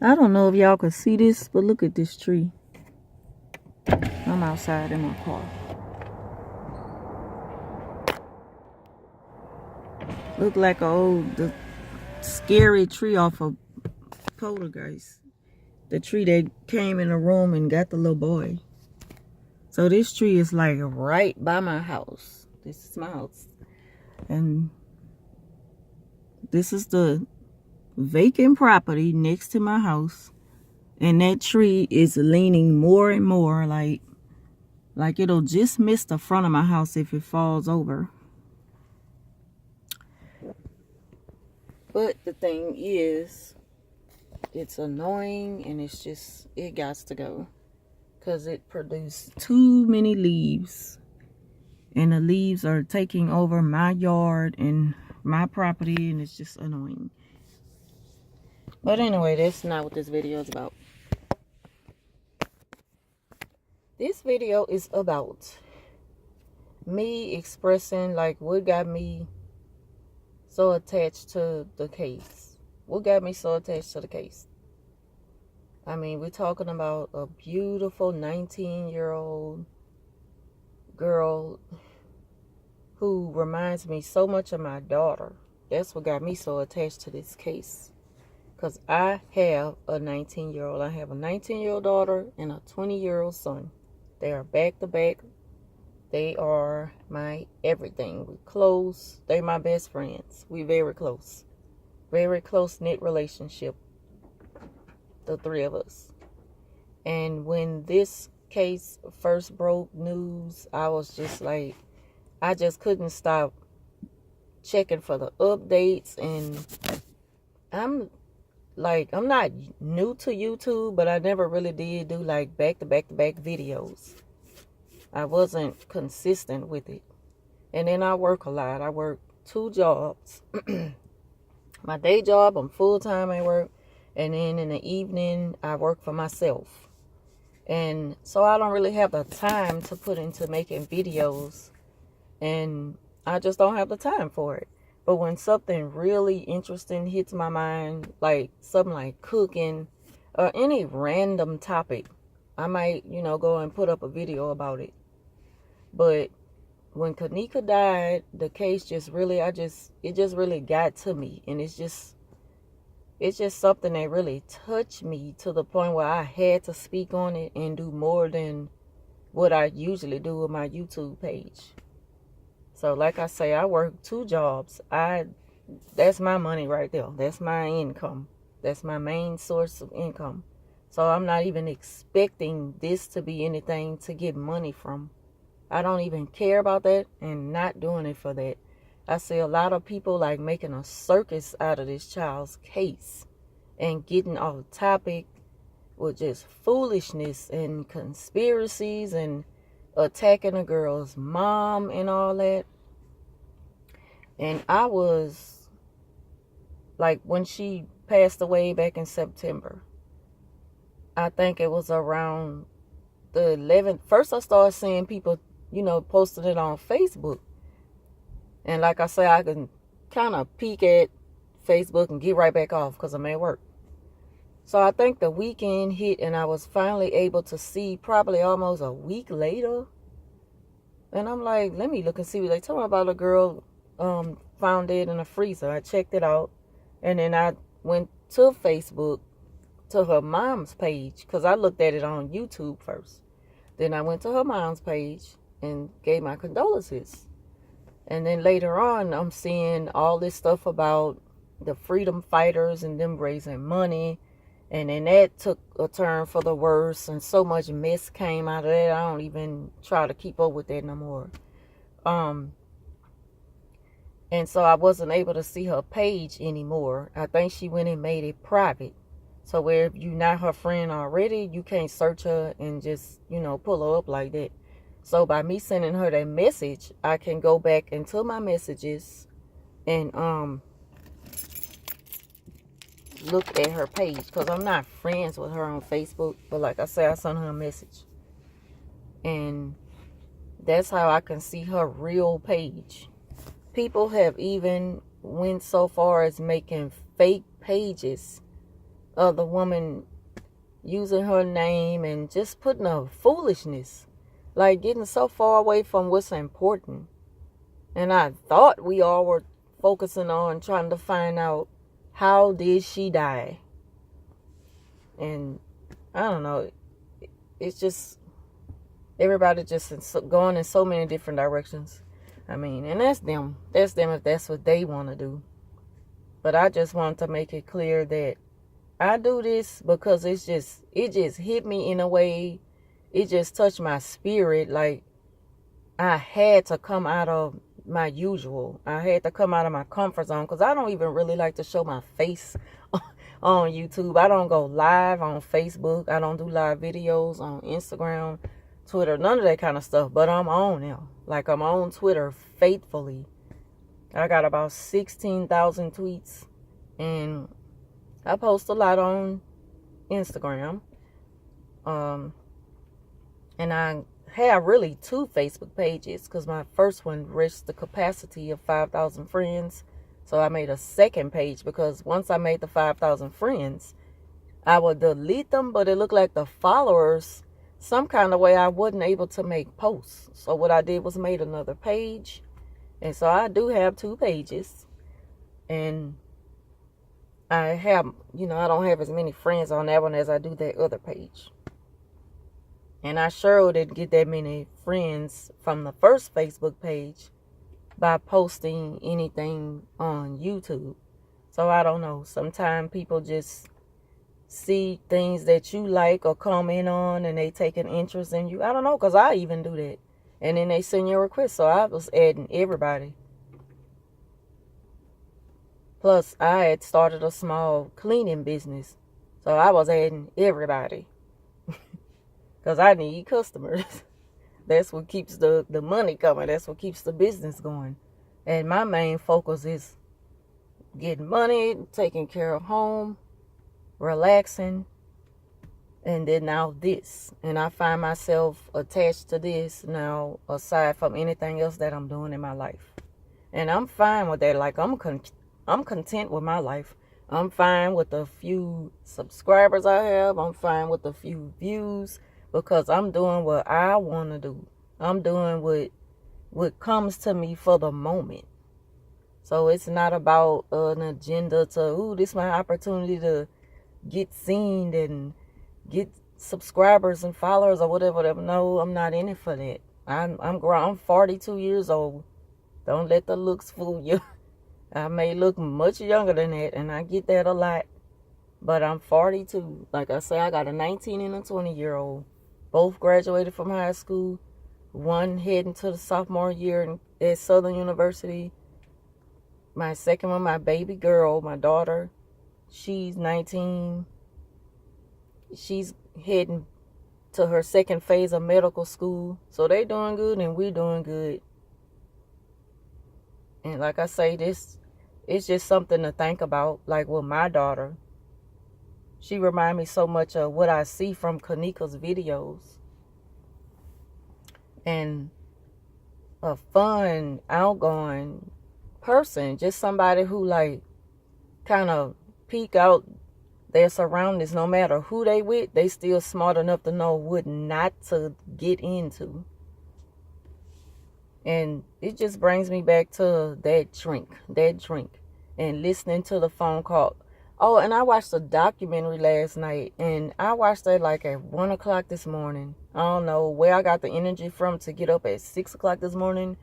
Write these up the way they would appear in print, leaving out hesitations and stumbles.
I don't know if y'all can see this, but look at this tree. I'm outside in my car. Look like the scary tree off of Poltergeist. The tree that came in the room and got the little boy. So this tree is like right by my house. This is my house. And this is the vacant property next to my house. And that tree is leaning more and more like it'll just miss the front of my house if it falls over. But the thing is, it's annoying and it got to go. Because it produced too many leaves. And the leaves are taking over my yard and my property, and it's just annoying. But anyway, that's not what this video is about. This video is about me expressing like what got me so attached to the case. What got me so attached to the case? I mean, we're talking about a beautiful 19-year-old girl who reminds me so much of my daughter. That's what got me so attached to this case. Because I have a 19-year-old. I have a 19-year-old daughter and a 20-year-old son. They are back to back. They are my everything. We're close. They're my best friends. We're very close. Very close-knit relationship. The three of us. And when this case first broke news, I was just like, I just couldn't stop checking for the updates. And I'm not new to YouTube, but I never really did do like back-to-back videos. I wasn't consistent with it. And then I work a lot. I work 2 jobs. My day job, I'm full-time at work. And then in the evening, I work for myself. And so I don't really have the time to put into making videos. And I just don't have the time for it. But when something really interesting hits my mind, like something like cooking or any random topic, I might, go and put up a video about it. But when Keneeka died, the case just really, it just really got to me. And it's just something that really touched me to the point where I had to speak on it and do more than what I usually do with my YouTube page. So like I say, I work 2 jobs. That's my money right there. That's my income. That's my main source of income. So I'm not even expecting this to be anything to get money from. I don't even care about that and not doing it for that. I see a lot of people like making a circus out of this child's case and getting off topic with just foolishness and conspiracies and attacking a girl's mom and all that. And I was like, when she passed away back in September, I think it was around the 11th. First I started seeing people, posting it on Facebook. And like I say, I can kind of peek at Facebook and get right back off because I'm at work. So I think the weekend hit and I was finally able to see probably almost a week later. And I'm like, let me look and see what they told me about a girl found dead in a freezer. I checked it out. And then I went to Facebook to her mom's page because I looked at it on YouTube first. Then I went to her mom's page and gave my condolences. And then later on, I'm seeing all this stuff about the freedom fighters and them raising money. And then that took a turn for the worse. And so much mess came out of that. I don't even try to keep up with that no more. And so I wasn't able to see her page anymore. I think she went and made it private. So where if you're not her friend already, you can't search her and just, pull her up like that. So by me sending her that message, I can go back into my messages and look at her page. Because I'm not friends with her on Facebook. But like I said, I sent her a message. And that's how I can see her real page. People have even went so far as making fake pages of the woman using her name and just putting a foolishness, like getting so far away from what's important. And I thought we all were focusing on trying to find out, how did she die? And I don't know, it's just, everybody just going in so many different directions. I mean, and that's them if that's what they want to do. But I just want to make it clear that I do this because it just hit me in a way. It just touched my spirit. Like, I had to come out of my usual. I had to come out of my comfort zone, because I don't even really like to show my face on YouTube. I don't go live on Facebook. I don't do live videos on Instagram, Twitter, none of that kind of stuff. But I'm on now. Like, I'm on Twitter faithfully. I got about 16,000 tweets, and I post a lot on Instagram. And I have really 2 Facebook pages, because my first one reached the capacity of 5,000 friends. So I made a second page, because once I made the 5,000 friends, I would delete them, but it looked like the followers, some kind of way, I wasn't able to make posts. So what I did was made another page. And so I do have 2 pages. And I have, I don't have as many friends on that one as I do that other page. And I sure didn't get that many friends from the first Facebook page by posting anything on YouTube. So I don't know. Sometimes people just see things that you like or comment on, and they take an interest in you. I don't know, because I even do that. And then they send you a request. So I was adding everybody. Plus, I had started a small cleaning business. So I was adding everybody. Because I need customers. That's what keeps the money coming. That's what keeps the business going. And my main focus is getting money, taking care of home, relaxing, and then now this. And I find myself attached to this now, aside from anything else that I'm doing in my life. And I'm fine with that. Like, I'm content with my life. I'm fine with the few subscribers I have. I'm fine with the few views, because I'm doing what I want to do. I'm doing what comes to me for the moment. So it's not about an agenda to, this is my opportunity to get seen and get subscribers and followers or whatever. No, I'm not in it for that. I'm grown. I'm 42 years old. Don't let the looks fool you. I may look much younger than that, and I get that a lot. But I'm 42. Like I say, I got a 19 and a 20-year-old. Both graduated from high school. One heading to the sophomore year at Southern University. My second one, my baby girl, my daughter, she's 19. She's heading to her second phase of medical school. So they doing good, and we're doing good. And like I say, this it's just something to think about. Like with my daughter, she reminds me so much of what I see from Keneeka's videos. And a fun, outgoing person, just somebody who like kind of peek out their surroundings. No matter who they with, they still smart enough to know what not to get into. And it just brings me back to that drink, and listening to the phone call. Oh, and I watched a documentary last night, and I watched that like at 1 o'clock this morning. I don't know where I got the energy from to get up at 6 o'clock this morning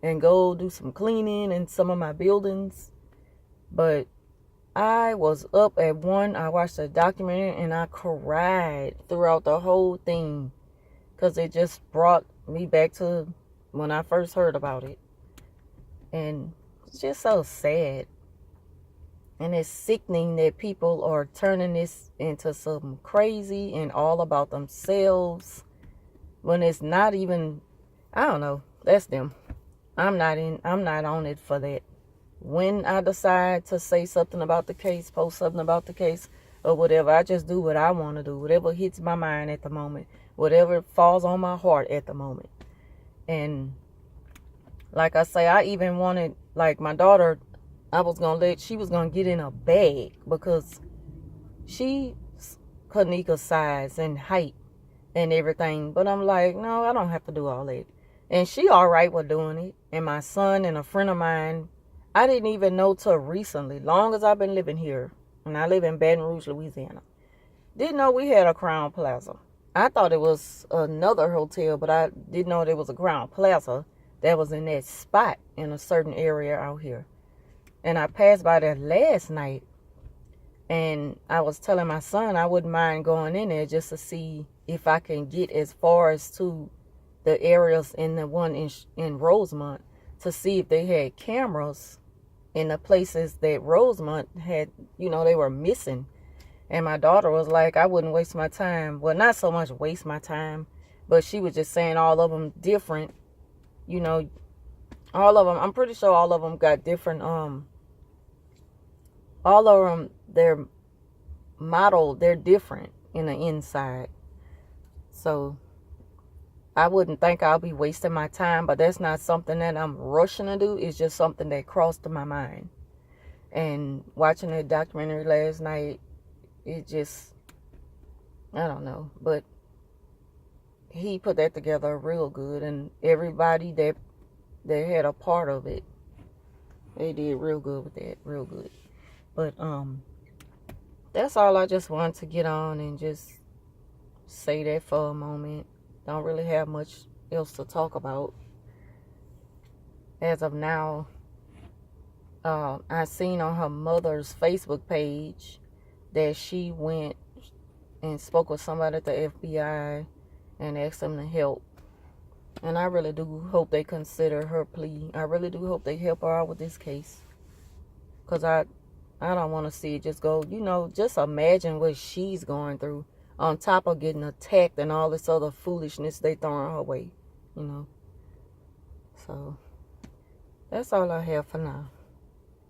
and go do some cleaning in some of my buildings. But I was up at 1. I watched a documentary, and I cried throughout the whole thing, because it just brought me back to when I first heard about it. And it's just so sad. And it's sickening that people are turning this into something crazy and all about themselves, when it's not even, I don't know, that's them. I'm not on it for that. When I decide to say something about the case, post something about the case or whatever, I just do what I want to do, whatever hits my mind at the moment, whatever falls on my heart at the moment. And like I say, I even wanted, like my daughter, she was going to get in a bag, because She's Keneeka's size and height and everything. But I'm like, no, I don't have to do all that. And she all right with doing it. And my son and a friend of mine, I didn't even know till recently, long as I've been living here. And I live in Baton Rouge, Louisiana. Didn't know we had a Crown Plaza. I thought it was another hotel, but I didn't know there was a Crown Plaza that was in that spot in a certain area out here. And I passed by there last night, and I was telling my son I wouldn't mind going in there just to see if I can get as far as to the areas in the one in Rosemont to see if they had cameras in the places that Rosemont had, they were missing. And my daughter was like, I wouldn't waste my time. Well, not so much waste my time, but she was just saying all of them different. All of them, I'm pretty sure all of them got different, all of them, they're modeled, they're different in the inside. So I wouldn't think I'll be wasting my time, but that's not something that I'm rushing to do. It's just something that crossed my mind. And watching that documentary last night, it just, I don't know, but he put that together real good, and everybody that had a part of it, they did real good with that, real good. But that's all I just wanted to get on and just say that for a moment. Don't really have much else to talk about as of now. I seen on her mother's Facebook page that she went and spoke with somebody at the FBI and asked them to help. And I really do hope they consider her plea. I really do hope they help her out with this case. Because I don't want to see it just go, just imagine what she's going through on top of getting attacked and all this other foolishness they throwing her way, So that's all I have for now.